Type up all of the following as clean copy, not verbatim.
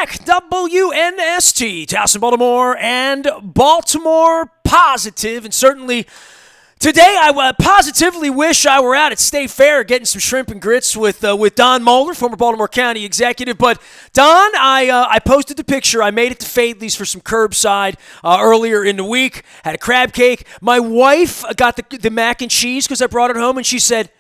back. WNST, Towson, Baltimore, and Baltimore Positive. And certainly today I positively wish I were out at State Fair getting some shrimp and grits with Don Moeller, former Baltimore County executive. But Don, I posted the picture. I made it to Fadley's for some curbside earlier in the week. Had a crab cake. My wife got the mac and cheese because I brought it home, and she said,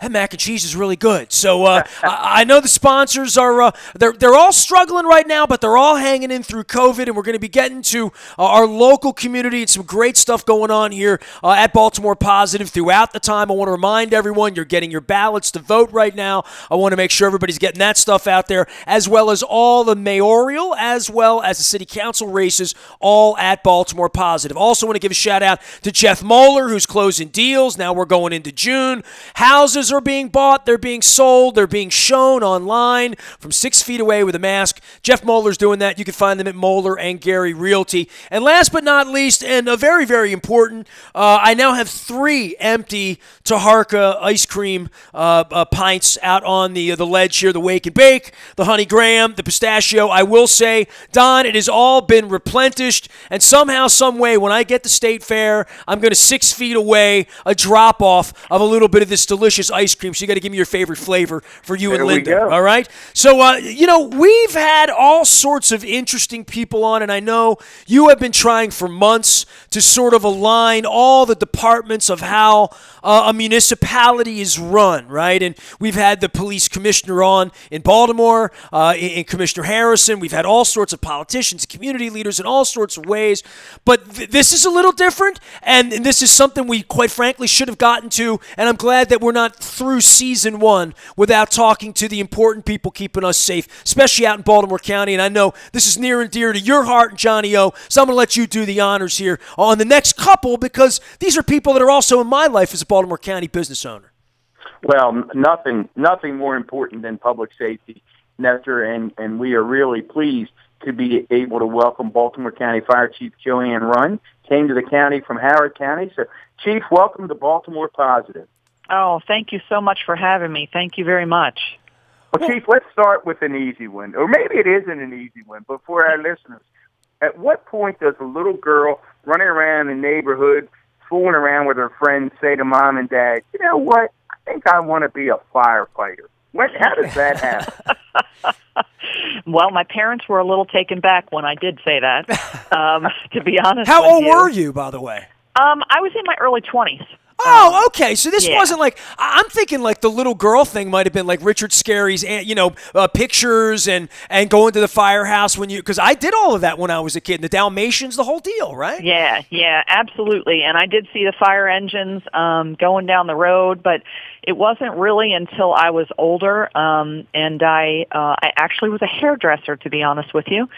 that mac and cheese is really good. So I know the sponsors are they're all struggling right now, but they're all hanging in through COVID, and we're going to be getting to our local community and some great stuff going on here at Baltimore Positive throughout the time. I want to remind everyone you're getting your ballots to vote right now. I want to make sure everybody's getting that stuff out there, as well as all the mayoral, as well as the city council races, all at Baltimore Positive. Also want to give a shout out to Jeff Moeller, who's closing deals. Now we're going into June. Houses are being bought, they're being sold, they're being shown online from 6 feet away with a mask. Jeff Moeller's doing that. You can find them at Moeller and Gary Realty. And last but not least, and very, very important, I now have 3 empty Taharka ice cream pints out on the ledge here, the Wake and Bake, the Honey Graham, the Pistachio. I will say, Don, it has all been replenished, and somehow, some way, when I get to State Fair, I'm going to 6 feet away, a drop-off of a little bit of this delicious ice cream. So you got to give me your favorite flavor for you and Linda. All right. So, we've had all sorts of interesting people on, and I know you have been trying for months to sort of align all the departments of how a municipality is run, right? And we've had the police commissioner on in Baltimore, in Commissioner Harrison. We've had all sorts of politicians, community leaders in all sorts of ways. But this is a little different, and this is something we, quite frankly, should have gotten to, and I'm glad that we're not through season 1 without talking to the important people keeping us safe, especially out in Baltimore County. And I know this is near and dear to your heart, Johnny O, so I'm going to let you do the honors here on the next couple, because these are people that are also in my life as a Baltimore County business owner. Well, nothing more important than public safety, Nestor, and we are really pleased to be able to welcome Baltimore County Fire Chief Joanne Rund. Came to the county from Howard County. So, Chief, welcome to Baltimore Positive. Oh, thank you so much for having me. Thank you very much. Well, Chief, let's start with an easy one, or maybe it isn't an easy one, but for our listeners, at what point does a little girl running around the neighborhood, fooling around with her friends, say to mom and dad, you know what, I think I want to be a firefighter? How does that happen? Well, my parents were a little taken back when I did say that, to be honest. How old were you, by the way? I was in my early 20s. Oh, okay. So this wasn't like, I'm thinking like the little girl thing might have been like Richard Scarry's, pictures and going to the firehouse because I did all of that when I was a kid. The Dalmatians, the whole deal, right? Yeah, absolutely. And I did see the fire engines going down the road, but it wasn't really until I was older, and I actually was a hairdresser, to be honest with you,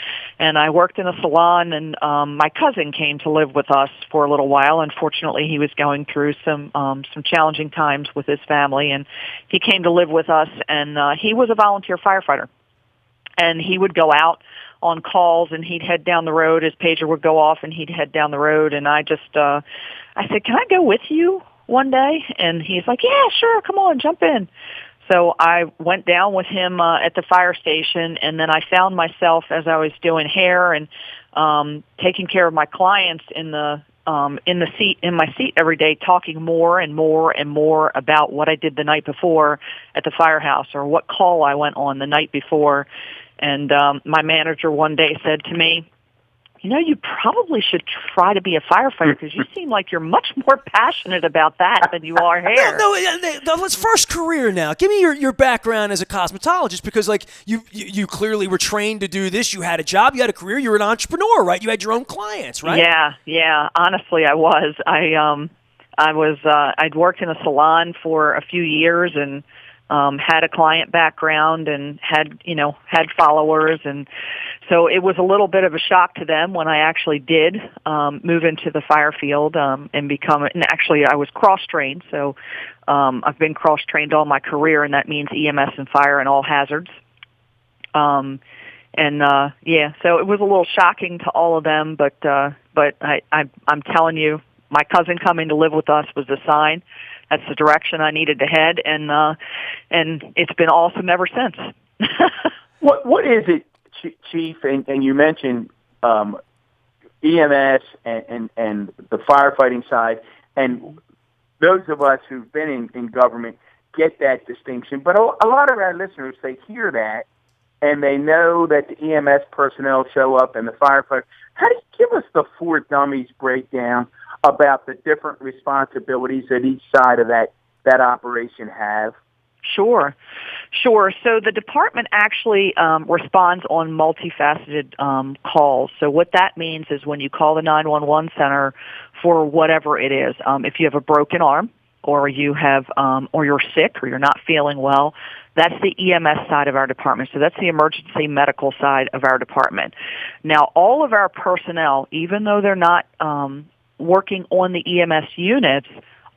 and I worked in a salon, and my cousin came to live with us for a little while. Unfortunately, he was going through some challenging times with his family, and he came to live with us, and he was a volunteer firefighter, and he would go out on calls, and he'd head down the road. His pager would go off, and he'd head down the road, and I said, can I go with you one day? And he's like, yeah, sure, come on, jump in. So I went down with him at the fire station, and then I found myself, as I was doing hair and taking care of my clients in my seat every day, talking more and more and more about what I did the night before at the firehouse, or what call I went on the night before. And my manager one day said to me, you probably should try to be a firefighter, because you seem like you're much more passionate about that than you are hair. No, let's first career now. Give me your background as a cosmetologist, because like you clearly were trained to do this. You had a job, you had a career, you were an entrepreneur, right? You had your own clients, right? Yeah. Honestly, I was. I'd worked in a salon for a few years and had a client background and had followers, and so it was a little bit of a shock to them when I actually did move into the fire field and actually I was cross-trained, so I've been cross-trained all my career, and that means EMS and fire and all hazards. So it was a little shocking to all of them, but I'm telling you, my cousin coming to live with us was a sign. That's the direction I needed to head, and it's been awesome ever since. What is it, Chief, and you mentioned EMS and the firefighting side, and those of us who've been in government get that distinction. But a lot of our listeners, they hear that, and they know that the EMS personnel show up and the firefighters. How do you give us the four dummies breakdown about the different responsibilities that each side of that operation have? Sure. So the department actually responds on multifaceted calls. So what that means is when you call the 911 center for whatever it is, if you have a broken arm or you have or you're sick or you're not feeling well, that's the EMS side of our department. So that's the emergency medical side of our department. Now, all of our personnel, even though they're not working on the EMS units,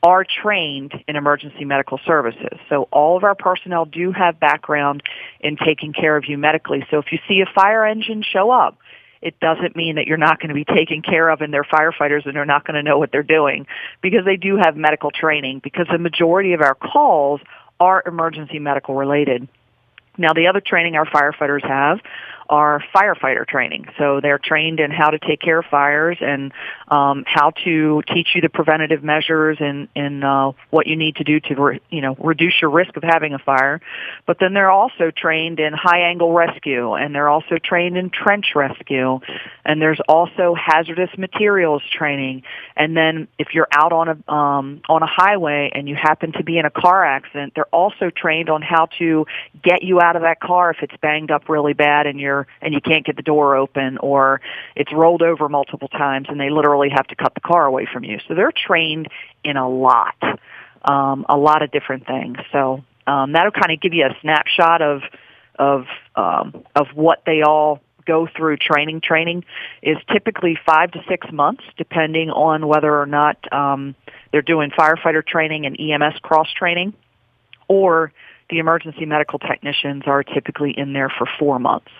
are trained in emergency medical services. So all of our personnel do have background in taking care of you medically. So if you see a fire engine show up, it doesn't mean that you're not going to be taken care of and they're firefighters and they're not going to know what they're doing, because they do have medical training, because the majority of our calls are emergency medical related. Now, the other training our firefighters have are firefighter training. So they're trained in how to take care of fires and how to teach you the preventative measures and what you need to do to reduce your risk of having a fire. But then they're also trained in high-angle rescue, and they're also trained in trench rescue, and there's also hazardous materials training. And then if you're out on a highway and you happen to be in a car accident, they're also trained on how to get you out of that car if it's banged up really bad and you can't get the door open, or it's rolled over multiple times and they literally have to cut the car away from you. So they're trained in a lot of different things. So that'll kind of give you a snapshot of what they all go through training. Training is typically 5 to 6 months, depending on whether or not they're doing firefighter training and EMS cross training, or the emergency medical technicians are typically in there for 4 months.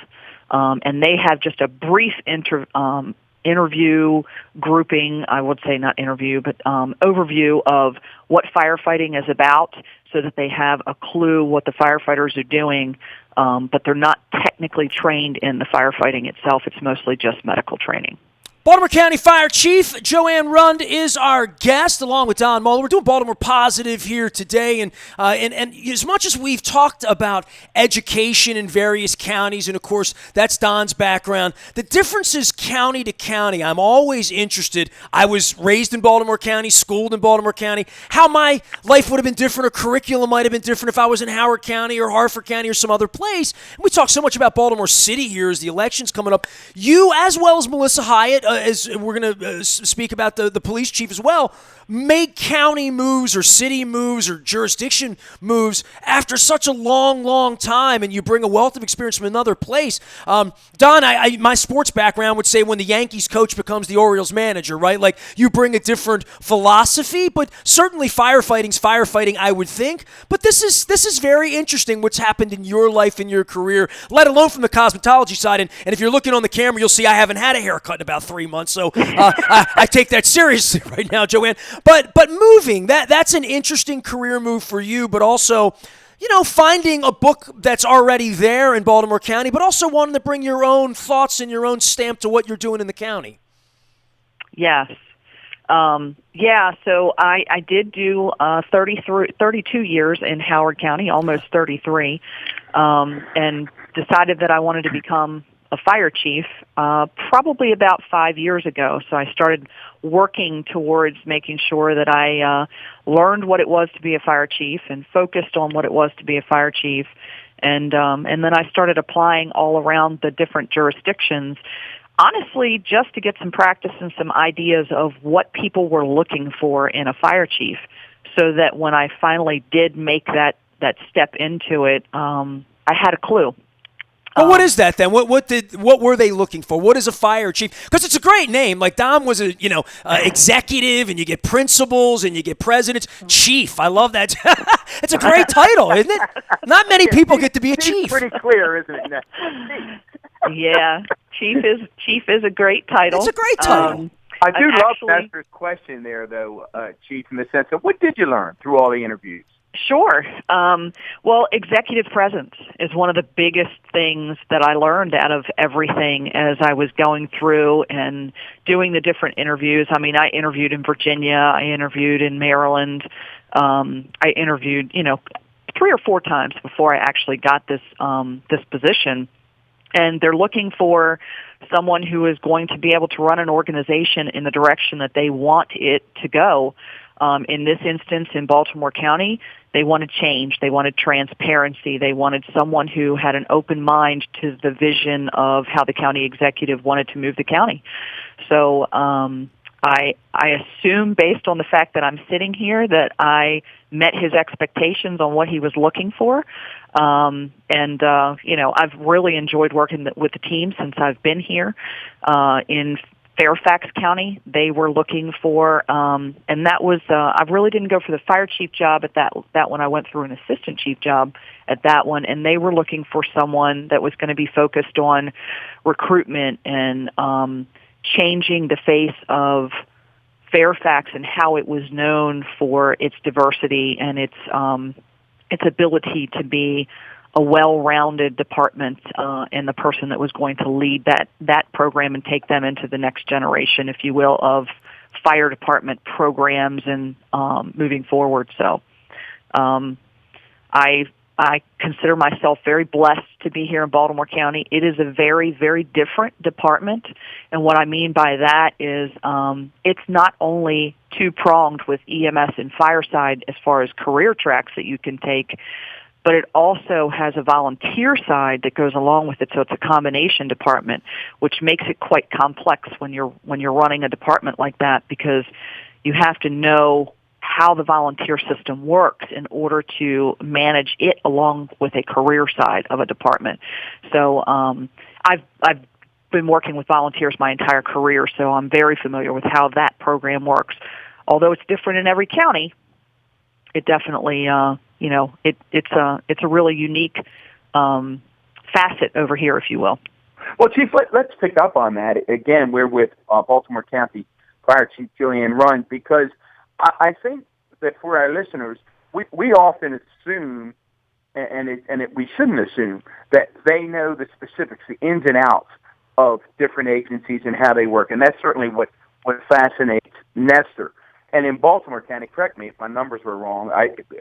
And they have just a brief interview grouping, I would say not interview, but overview of what firefighting is about, so that they have a clue what the firefighters are doing, but they're not technically trained in the firefighting itself. It's mostly just medical training. Baltimore County Fire Chief Joanne Rund is our guest, along with Don Muller. We're doing Baltimore Positive here today, and as much as we've talked about education in various counties, and of course that's Don's background, the difference is county to county. I'm always interested. I was raised in Baltimore County, schooled in Baltimore County. How my life would have been different, or curriculum might have been different if I was in Howard County or Harford County or some other place. And we talk so much about Baltimore City here as the election's coming up. You, as well as Melissa Hyatt, as we're going to speak about the police chief as well, make county moves or city moves or jurisdiction moves after such a long time, and you bring a wealth of experience from another place. Don, my sports background would say when the Yankees coach becomes the Orioles manager, right? Like, you bring a different philosophy, but certainly firefighting's firefighting, I would think. But this is very interesting what's happened in your life and your career, let alone from the cosmetology side. And if you're looking on the camera, you'll see I haven't had a haircut in about 3 months, so I take that seriously right now, Joanne. But moving, that's an interesting career move for you, but also, finding a book that's already there in Baltimore County, but also wanting to bring your own thoughts and your own stamp to what you're doing in the county. Yes. So I did do 32 years in Howard County, almost 33, and decided that I wanted to become a fire chief probably about 5 years ago. So I started working towards making sure that I learned what it was to be a fire chief and focused on what it was to be a fire chief. And then I started applying all around the different jurisdictions, honestly, just to get some practice and some ideas of what people were looking for in a fire chief, so that when I finally did make that step into it, I had a clue. Well, what is that then? What were they looking for? What is a fire chief? Because it's a great name. Like, Dom was a executive, and you get principals and you get presidents. Chief, I love that. It's a great title, isn't it? Not many people get to be a chief. Pretty clear, isn't it? Yeah, chief is a great title. It's a great title. I do love Esther's question there, though, Chief, in the sense of what did you learn through all the interviews? Sure. Well, executive presence is one of the biggest things that I learned out of everything as I was going through and doing the different interviews. I mean, I interviewed in Virginia. I interviewed in Maryland. I interviewed, 3 or 4 times before I actually got this position. And they're looking for someone who is going to be able to run an organization in the direction that they want it to go. In this instance, in Baltimore County, they wanted change. They wanted transparency. They wanted someone who had an open mind to the vision of how the county executive wanted to move the county. So I assume, based on the fact that I'm sitting here, that I met his expectations on what he was looking for. I've really enjoyed working with the team since I've been here. In Fairfax County, they were looking for, and that was, I really didn't go for the fire chief job at that one. I went through an assistant chief job at that one, and they were looking for someone that was going to be focused on recruitment and changing the face of Fairfax and how it was known for its diversity and its ability to be a well-rounded department, and the person that was going to lead that program and take them into the next generation, if you will, of fire department programs and moving forward. So I consider myself very blessed to be here in Baltimore County. It is a very, very different department, and what I mean by that is it's not only two-pronged with EMS and fireside as far as career tracks that you can take, but it also has a volunteer side that goes along with it. So it's a combination department, which makes it quite complex when you're running a department like that, because you have to know how the volunteer system works in order to manage it along with a career side of a department. So I've been working with volunteers my entire career, so I'm very familiar with how that program works. Although it's different in every county, it definitely it's a really unique facet over here, if you will. Well, Chief, let's pick up on that. Again, we're with Baltimore County Fire Chief Joanne Rund, because I think that for our listeners, we often assume, we shouldn't assume, that they know the specifics, the ins and outs of different agencies and how they work. And that's certainly what fascinates Nestor. And in Baltimore County, correct me if my numbers were wrong,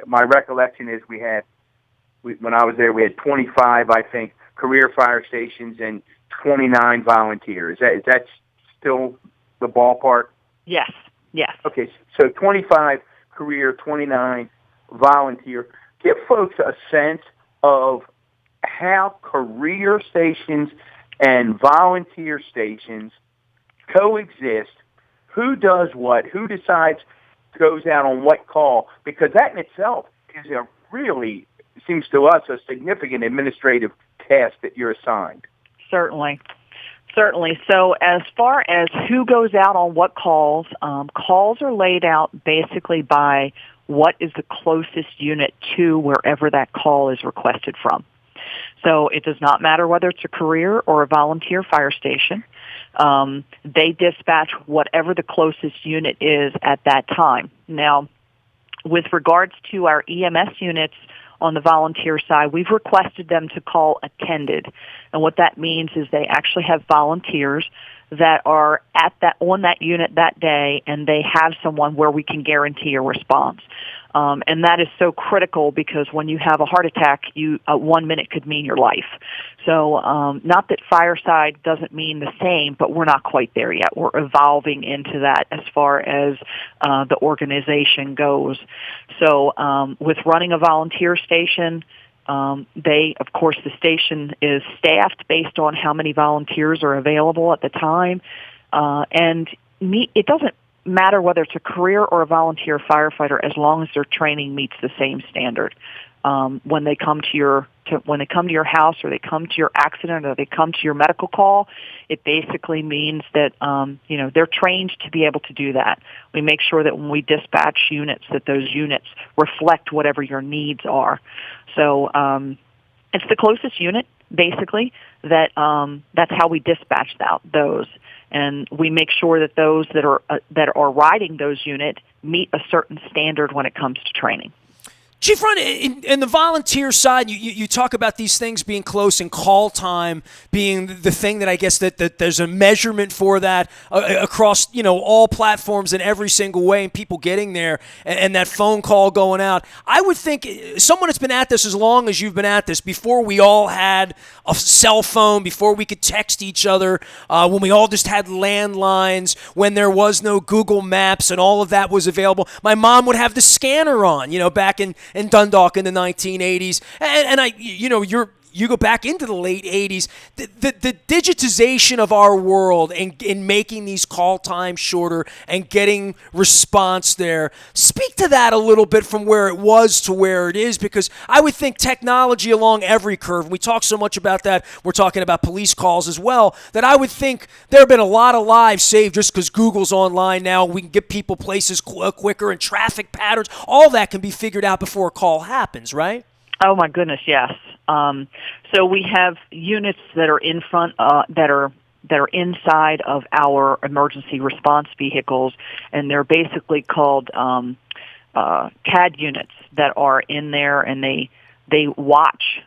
my recollection is when I was there, we had 25, I think, career fire stations and 29 volunteers. Is that still the ballpark? Yes. Okay, so 25 career, 29 volunteer. Give folks a sense of how career stations and volunteer stations coexist. Who does what? Who decides, goes out on what call? Because that in itself is seems to us, a significant administrative task that you're assigned. Certainly. So as far as who goes out on what calls, calls are laid out basically by what is the closest unit to wherever that call is requested from. So it does not matter whether it's a career or a volunteer fire station. They dispatch whatever the closest unit is at that time. Now, with regards to our EMS units on the volunteer side, we've requested them to call attended. And what that means is they actually have volunteers that are on that unit that day, and they have someone where we can guarantee a response. And that is so critical, because when you have a heart attack, 1 minute could mean your life. So not that fireside doesn't mean the same, but we're not quite there yet. We're evolving into that as far as the organization goes. So with running a volunteer station, the station is staffed based on how many volunteers are available at the time. It doesn't matter whether it's a career or a volunteer firefighter, as long as their training meets the same standard. When they come to your house, or they come to your accident, or they come to your medical call, it basically means that they're trained to be able to do that. We make sure that when we dispatch units, that those units reflect whatever your needs are. So it's the closest unit, basically, that's how we dispatch those. And we make sure that those that are riding those units meet a certain standard when it comes to training. Chief Rund, in the volunteer side, you talk about these things being close and call time being the thing that I guess that there's a measurement for that across all platforms in every single way, and people getting there and that phone call going out. I would think someone that's been at this as long as you've been at this, before we all had a cell phone, before we could text each other, when we all just had landlines, when there was no Google Maps and all of that was available. My mom would have the scanner on, back in Dundalk in the 1980s, and you go back into the late 80s, the digitization of our world and in making these call times shorter and getting response there. Speak to that a little bit from where it was to where it is, because I would think technology along every curve, and we talk so much about that, we're talking about police calls as well, that I would think there have been a lot of lives saved just because Google's online now. We can get people places quicker, and traffic patterns, all that can be figured out before a call happens, right? Oh my goodness, yes. So we have units that are in front, that are inside of our emergency response vehicles, and they're basically called CAD units that are in there, and they watch.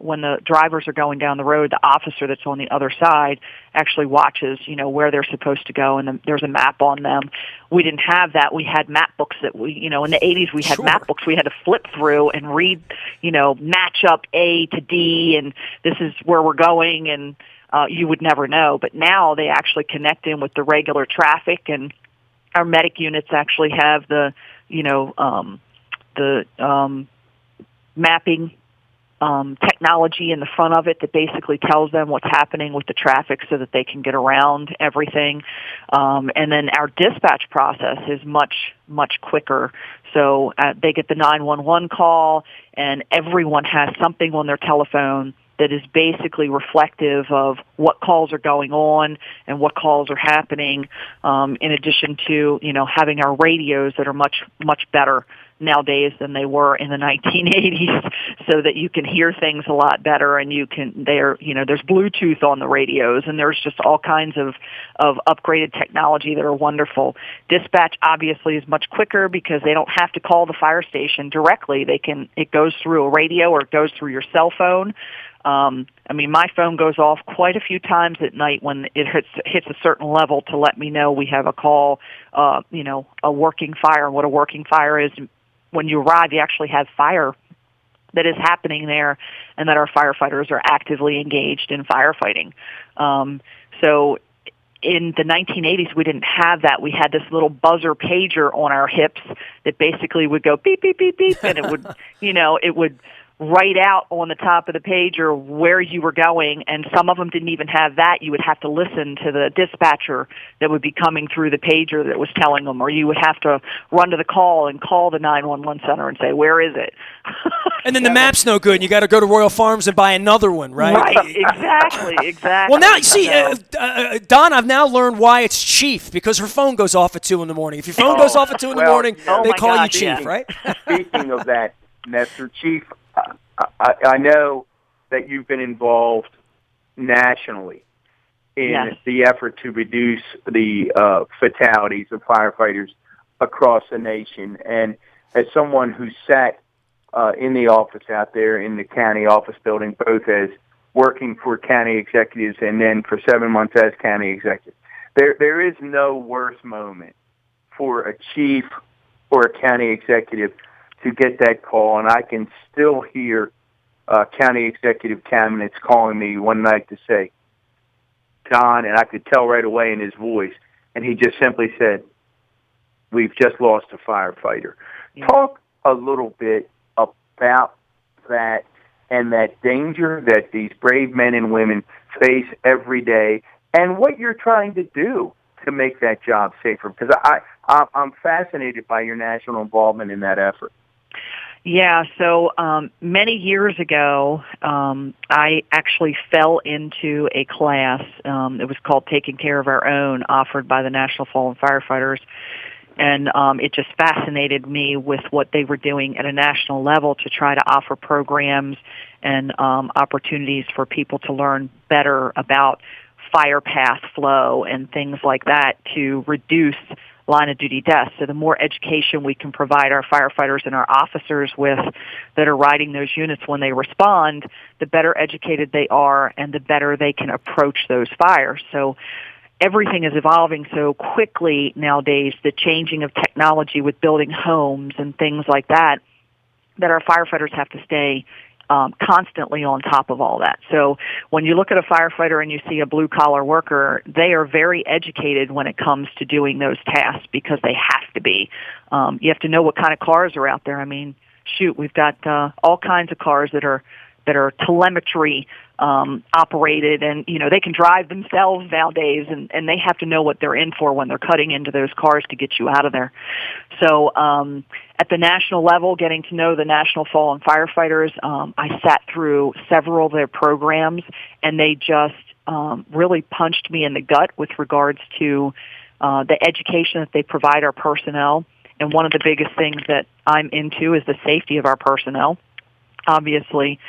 When the drivers are going down the road, the officer that's on the other side actually watches, where they're supposed to go, and there's a map on them. We didn't have that. We had map books that in the 80s we had map books we had to flip through and read, match up A to D, and this is where we're going, and you would never know. But now they actually connect in with the regular traffic, and our medic units actually have the mapping technology in the front of it that basically tells them what's happening with the traffic so that they can get around everything. And then our dispatch process is much, much quicker. So they get the 911 call, and everyone has something on their telephone that is basically reflective of what calls are going on and what calls are happening, in addition to, having our radios that are much, much better nowadays than they were in the 1980s, so that you can hear things a lot better, and there's Bluetooth on the radios, and there's just all kinds of upgraded technology that are wonderful. Dispatch obviously is much quicker because they don't have to call the fire station directly. It goes through a radio, or it goes through your cell phone. My phone goes off quite a few times at night when it hits a certain level to let me know we have a call, a working fire. And what a working fire is, when you arrive, you actually have fire that is happening there, and that our firefighters are actively engaged in firefighting. So in the 1980s, we didn't have that. We had this little buzzer pager on our hips that basically would go beep, beep, beep, beep, and it would, it would write out on the top of the pager where you were going, and some of them didn't even have that. You would have to listen to the dispatcher that would be coming through the pager that was telling them, or you would have to run to the call and call the 911 center and say, where is it? And then the map's no good, and you got to go to Royal Farms and buy another one, right? Right, exactly. Well, now, see, Don, I've now learned why it's Chief, because her phone goes off at 2 in the morning. If your phone goes off at 2 in the morning, they call you Chief, right? Speaking of that, Nestor, Chief, I know that you've been involved nationally in the effort to reduce the fatalities of firefighters across the nation. And as someone who sat in the office out there in the county office building, both as working for county executives and then for 7 months as county executive, there is no worse moment for a chief or a county executive to get that call. And I can still hear county executive cabinets calling me one night to say, Don, and I could tell right away in his voice, and he just simply said, we've just lost a firefighter. Yeah. Talk a little bit about that and that danger that these brave men and women face every day, and what you're trying to do to make that job safer, because I'm fascinated by your national involvement in that effort. Yeah, so many years ago, I actually fell into a class. It was called Taking Care of Our Own, offered by the National Fallen Firefighters. And it just fascinated me with what they were doing at a national level to try to offer programs and opportunities for people to learn better about fire path flow and things like that to reduce line of duty deaths. So the more education we can provide our firefighters and our officers with that are riding those units when they respond, the better educated they are and the better they can approach those fires. So everything is evolving so quickly nowadays, the changing of technology with building homes and things like that, that our firefighters have to stay constantly on top of all that. So when you look at a firefighter and you see a blue-collar worker, they are very educated when it comes to doing those tasks because they have to be. You have to know what kind of cars are out there. I mean, shoot, we've got all kinds of cars that are telemetry operated, and they can drive themselves nowadays, and they have to know what they're in for when they're cutting into those cars to get you out of there. So at the national level, getting to know the National Fallen Firefighters, I sat through several of their programs, and they just really punched me in the gut with regards to the education that they provide our personnel. And one of the biggest things that I'm into is the safety of our personnel, obviously.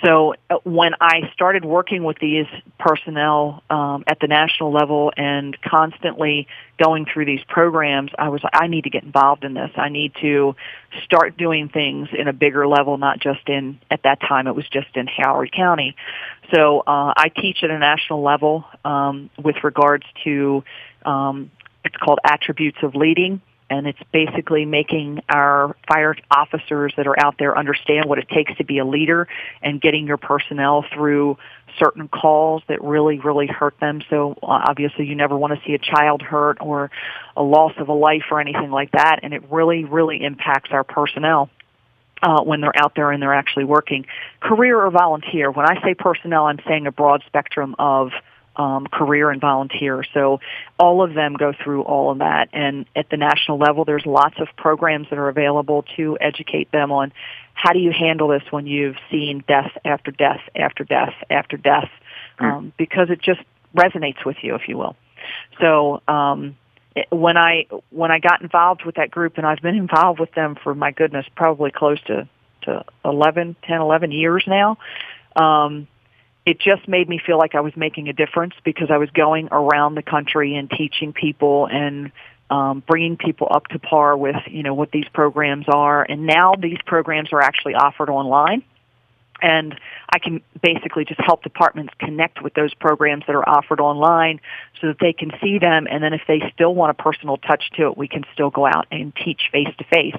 So when I started working with these personnel at the national level and constantly going through these programs, I was like, I need to get involved in this. I need to start doing things in a bigger level, not just at that time, it was just in Howard County. So I teach at a national level with regards to, it's called Attributes of Leading. And it's basically making our fire officers that are out there understand what it takes to be a leader and getting your personnel through certain calls that really, really hurt them. So obviously you never want to see a child hurt or a loss of a life or anything like that. And it really, really impacts our personnel when they're out there and they're actually working. Career or volunteer. When I say personnel, I'm saying a broad spectrum of career and volunteer. So all of them go through all of that. And at the national level, there's lots of programs that are available to educate them on how do you handle this when you've seen death after death after death after death, because it just resonates with you, if you will. So when I got involved with that group, and I've been involved with them for, my goodness, probably close to 11 years now, it just made me feel like I was making a difference because I was going around the country and teaching people and bringing people up to par with, what these programs are. And now these programs are actually offered online. And I can basically just help departments connect with those programs that are offered online so that they can see them. And then if they still want a personal touch to it, we can still go out and teach face-to-face.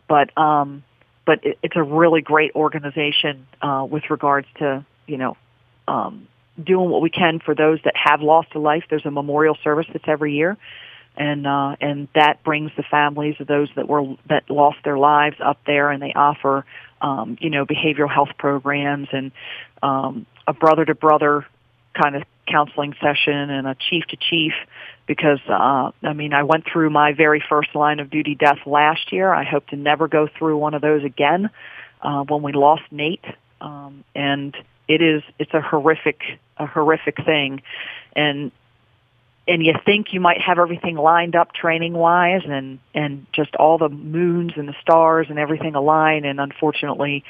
But it's a really great organization with regards to, doing what we can for those that have lost a life. There's a memorial service that's every year, and that brings the families of those that lost their lives up there, and they offer behavioral health programs and a brother to brother kind of counseling session and a chief to chief. Because I went through my very first line of duty death last year. I hope to never go through one of those again. When we lost Nate, and it's a horrific thing, and you think you might have everything lined up training wise and just all the moons and the stars and everything align, and unfortunately,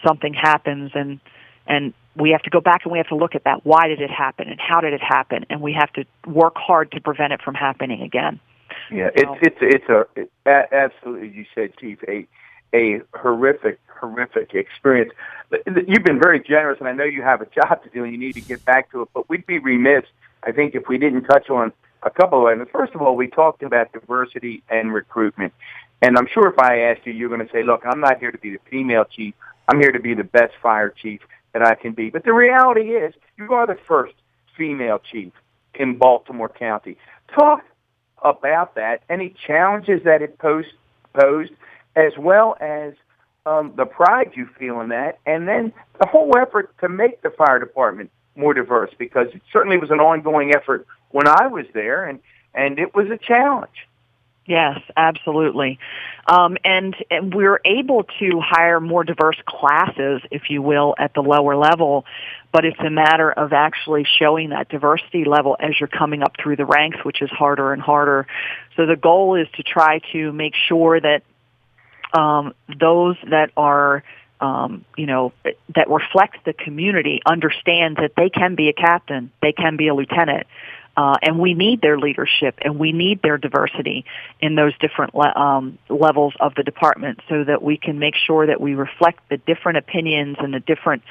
something happens, and we have to go back and we have to look at that. Why did it happen and how did it happen? And we have to work hard to prevent it from happening again. Yeah, it's absolutely, you said, Chief, a horrific experience. You've been very generous, and I know you have a job to do, and you need to get back to it, but we'd be remiss, I think, if we didn't touch on a couple of items. First of all, we talked about diversity and recruitment, and I'm sure if I asked you, you're going to say, look, I'm not here to be the female chief. I'm here to be the best fire chief that I can be. But the reality is, you are the first female chief in Baltimore County. Talk about that, any challenges that it posed, as well as the pride you feel in that, and then the whole effort to make the fire department more diverse, because it certainly was an ongoing effort when I was there, and it was a challenge. Yes, absolutely. And we're able to hire more diverse classes, if you will, at the lower level, but it's a matter of actually showing that diversity level as you're coming up through the ranks, which is harder and harder. So the goal is to try to make sure that those that are, that reflect the community understand that they can be a captain, they can be a lieutenant. And we need their leadership, and we need their diversity in those different levels of the department so that we can make sure that we reflect the different opinions and the different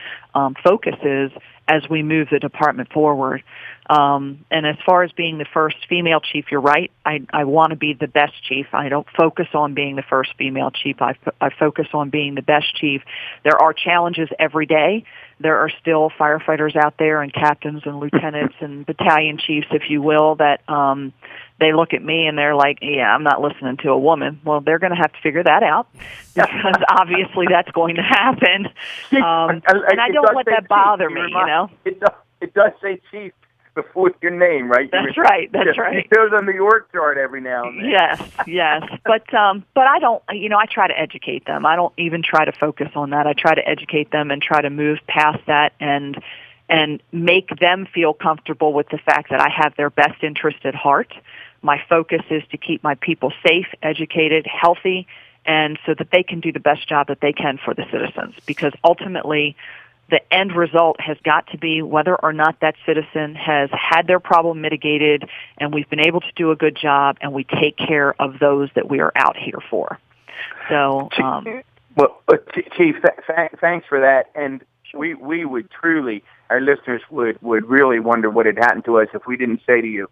focuses as we move the department forward. And as far as being the first female chief, you're right. I want to be the best chief. I don't focus on being the first female chief. I focus on being the best chief. There are challenges every day. There are still firefighters out there and captains and lieutenants and battalion chiefs, if you will, that they look at me and they're like, yeah, I'm not listening to a woman. Well, they're going to have to figure that out because obviously that's going to happen. And I don't let that bother me, you know. It does say chief before your name, right? That's right. That's right. It goes on the org chart every now and then. Yes. But I don't, I try to educate them. I don't even try to focus on that. I try to educate them and try to move past that and make them feel comfortable with the fact that I have their best interest at heart. My focus is to keep my people safe, educated, healthy, and so that they can do the best job that they can for the citizens. Because ultimately, the end result has got to be whether or not that citizen has had their problem mitigated and we've been able to do a good job and we take care of those that we are out here for. So, Chief, thanks for that. And we would truly, our listeners would really wonder what had happened to us if we didn't say to you,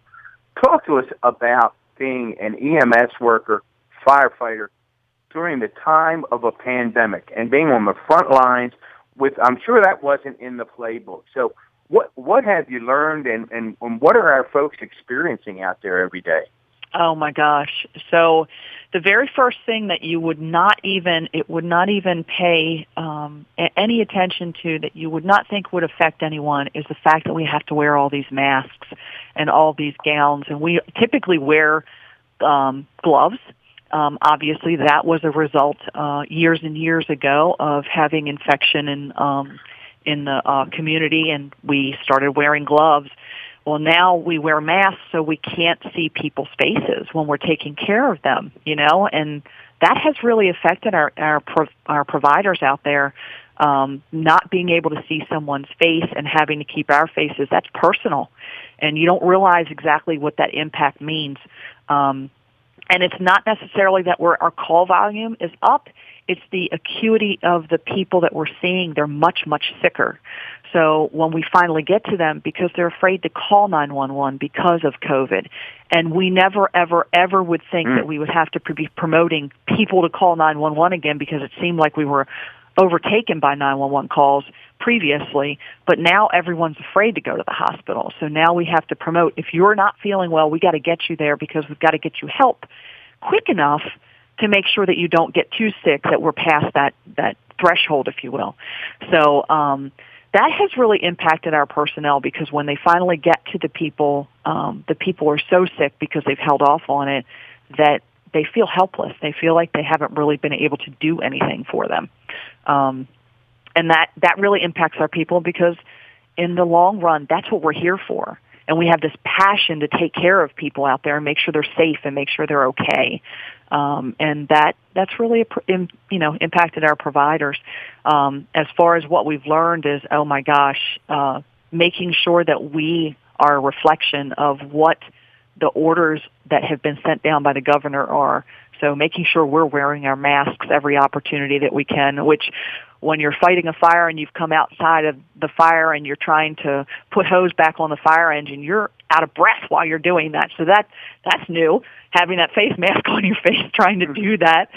talk to us about being an EMS worker, firefighter, during the time of a pandemic and being on the front lines. I'm sure that wasn't in the playbook. So what have you learned and what are our folks experiencing out there every day? Oh my gosh. So the very first thing that you would not even pay any attention to, that you would not think would affect anyone, is the fact that we have to wear all these masks and all these gowns. And we typically wear gloves. Obviously, that was a result years and years ago of having infection in the community, and we started wearing gloves. Well, now we wear masks so we can't see people's faces when we're taking care of them, and that has really affected our providers out there. Not being able to see someone's face and having to keep our faces, that's personal, and you don't realize exactly what that impact means. And it's not necessarily that our call volume is up. It's the acuity of the people that we're seeing. They're much, much sicker. So when we finally get to them, because they're afraid to call 911 because of COVID, and we never, ever, ever would think that we would have to be promoting people to call 911 again because it seemed like we were overtaken by 911 calls previously, but now everyone's afraid to go to the hospital. So now we have to promote, if you're not feeling well, we got to get you there because we've got to get you help quick enough to make sure that you don't get too sick, that we're past that threshold, if you will. So that has really impacted our personnel because when they finally get to the people are so sick because they've held off on it that they feel helpless. They feel like they haven't really been able to do anything for them. And that really impacts our people because in the long run, that's what we're here for. And we have this passion to take care of people out there and make sure they're safe and make sure they're okay. And that's really, impacted our providers. As far as what we've learned is, oh my gosh, making sure that we are a reflection of what the orders that have been sent down by the governor are. So making sure we're wearing our masks every opportunity that we can, which when you're fighting a fire and you've come outside of the fire and you're trying to put hose back on the fire engine, you're out of breath while you're doing that. So that's new, having that face mask on your face, trying to do that,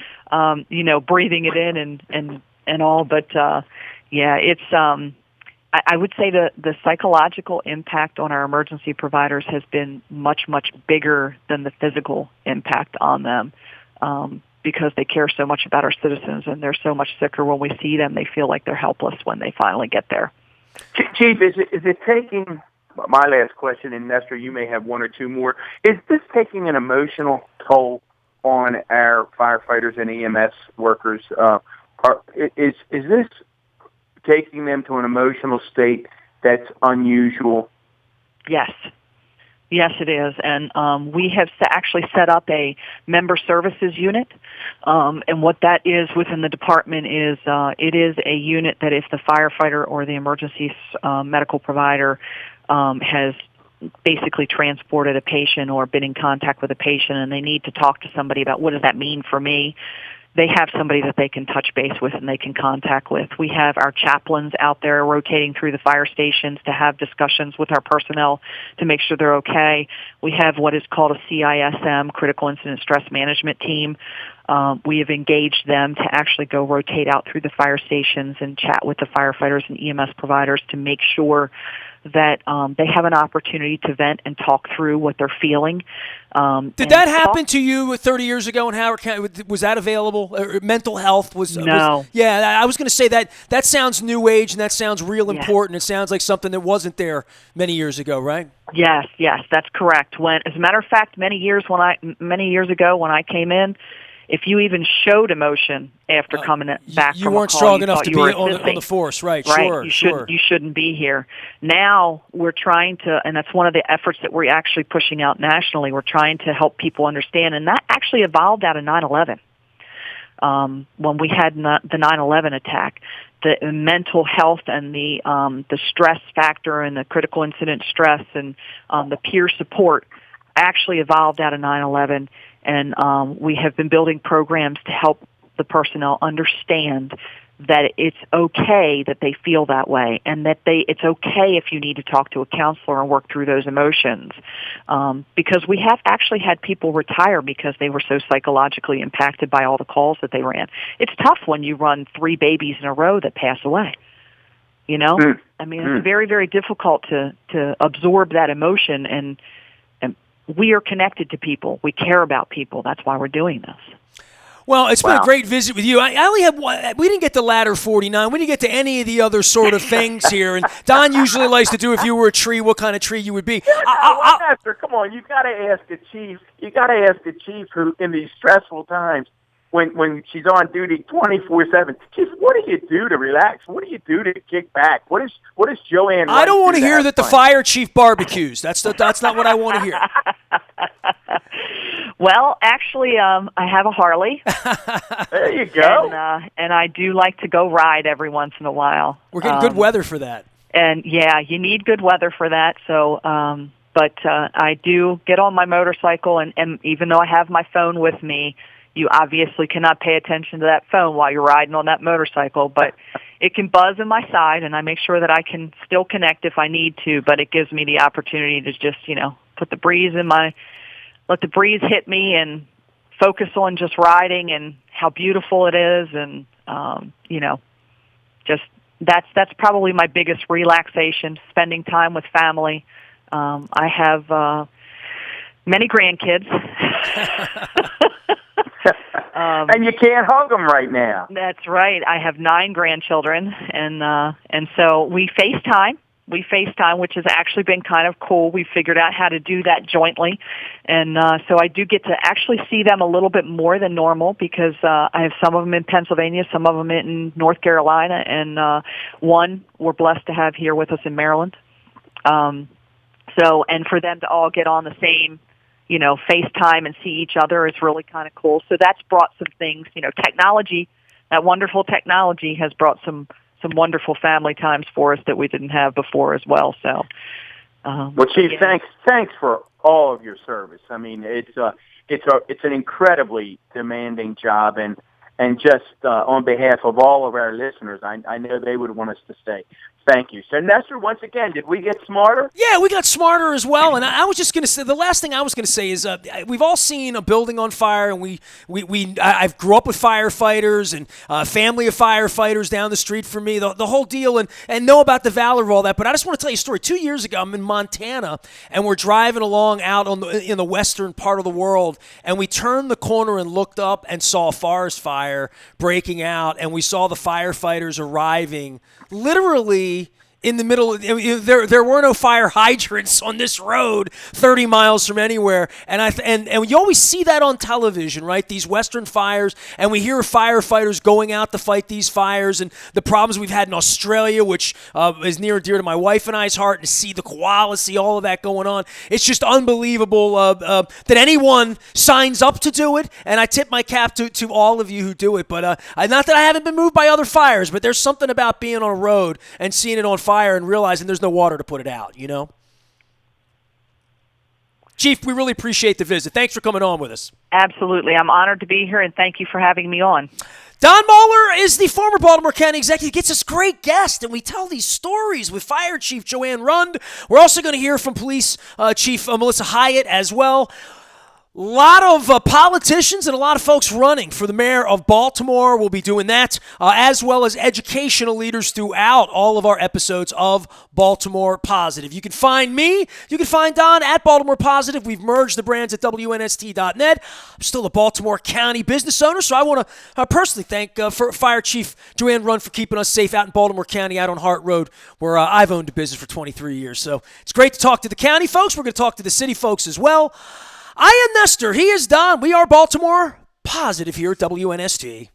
breathing it in and all. But, it's, I would say the psychological impact on our emergency providers has been much, much bigger than the physical impact on them. Because they care so much about our citizens and they're so much sicker when we see them, they feel like they're helpless when they finally get there. Chief, is it taking, my last question, and Nestor, you may have one or two more, is this taking an emotional toll on our firefighters and EMS workers? Is this taking them to an emotional state that's unusual? Yes. Yes, it is. And we have actually set up a member services unit. And what that is within the department is it is a unit that if the firefighter or the emergency medical provider has basically transported a patient or been in contact with a patient and they need to talk to somebody about what does that mean for me, they have somebody that they can touch base with and they can contact with. We have our chaplains out there rotating through the fire stations to have discussions with our personnel to make sure they're okay. We have what is called a CISM, Critical Incident Stress Management Team. We have engaged them to actually go rotate out through the fire stations and chat with the firefighters and EMS providers to make sure that they have an opportunity to vent and talk through what they're feeling. Did that happen to you 30 years ago in Howard County? Was that available? Mental health was? No. Yeah, I was going to say that sounds new age and that sounds real important. It sounds like something that wasn't there many years ago, right? Yes, that's correct. As a matter of fact, many years ago when I came in, if you even showed emotion after coming back you from weren't a call, strong enough to be on the force, right? Right, Sure. You shouldn't be here. Now we're trying to, and that's one of the efforts that we're actually pushing out nationally. We're trying to help people understand, and that actually evolved out of 9/11. When we had the 9/11 attack, the mental health and the stress factor and the critical incident stress and the peer support actually evolved out of 9/11. And we have been building programs to help the personnel understand that it's okay that they feel that way, and that it's okay if you need to talk to a counselor and work through those emotions. Because we have actually had people retire because they were so psychologically impacted by all the calls that they ran. It's tough when you run 3 babies in a row that pass away. You know? I mean, it's very, very difficult to absorb that emotion, and we are connected to people. We care about people. That's why we're doing this. Well, it's been a great visit with you. I only have one. We didn't get to ladder 49. We didn't get to any of the other sort of things here. And Don usually likes to do, if you were a tree, what kind of tree you would be. Come on, you got to ask the chief. You got to ask the chief who, in these stressful times, when she's on duty 24/7, Chief, what do you do to relax? What do you do to kick back? What is Joanne? I don't want to hear that the fire chief barbecues. That's not what I want to hear. Well, actually, I have a Harley. There you go. And I do like to go ride every once in a while. We're getting good weather for that. And yeah, you need good weather for that. So, but I do get on my motorcycle, and even though I have my phone with me, you obviously cannot pay attention to that phone while you're riding on that motorcycle, but it can buzz in my side, and I make sure that I can still connect if I need to, but it gives me the opportunity to just, put the breeze let the breeze hit me and focus on just riding and how beautiful it is, and, just that's probably my biggest relaxation, spending time with family. I have many grandkids. And you can't hug them right now. That's right. I have 9 grandchildren, and so we FaceTime. Which has actually been kind of cool. We figured out how to do that jointly, and so I do get to actually see them a little bit more than normal because I have some of them in Pennsylvania, some of them in North Carolina, and one we're blessed to have here with us in Maryland. And for them to all get on the same FaceTime and see each other is really kind of cool. So that's brought some things, technology, that wonderful technology has brought some wonderful family times for us that we didn't have before as well. So, well, Chief, thanks for all of your service. I mean, it's an incredibly demanding job, and just on behalf of all of our listeners, I know they would want us to say thank you. So, Nestor, once again, did we get smarter? Yeah, we got smarter as well. And I was just going to say, the last thing I was going to say is we've all seen a building on fire, and I grew up with firefighters and a family of firefighters down the street from me, the whole deal, and know about the valor of all that. But I just want to tell you a story. 2 years ago, I'm in Montana, and we're driving along out in the western part of the world, and we turned the corner and looked up and saw a forest fire breaking out, and we saw the firefighters arriving literally in the middle. There were no fire hydrants on this road 30 miles from anywhere, and you always see that on television, right? These western fires, and we hear of firefighters going out to fight these fires, and the problems we've had in Australia, which is near and dear to my wife and I's heart, and to see the koala, see all of that going on. It's just unbelievable that anyone signs up to do it, and I tip my cap to all of you who do it. But not that I haven't been moved by other fires, but there's something about being on a road and seeing it on fire and realizing there's no water to put it out, Chief, we really appreciate the visit. Thanks for coming on with us. Absolutely. I'm honored to be here, and thank you for having me on. Don Moeller is the former Baltimore County executive. He gets us great guests, and we tell these stories with Fire Chief Joanne Rund. We're also going to hear from Police Chief Melissa Hyatt as well. A lot of politicians and a lot of folks running for the mayor of Baltimore. We'll be doing that, as well as educational leaders throughout all of our episodes of Baltimore Positive. You can find me, you can find Don at Baltimore Positive. We've merged the brands at WNST.net. I'm still a Baltimore County business owner, so I want to personally thank Fire Chief Joanne Rund for keeping us safe out in Baltimore County, out on Hart Road, where I've owned a business for 23 years. So it's great to talk to the county folks. We're going to talk to the city folks as well. I am Nestor. He is Don. We are Baltimore Positive here at WNST.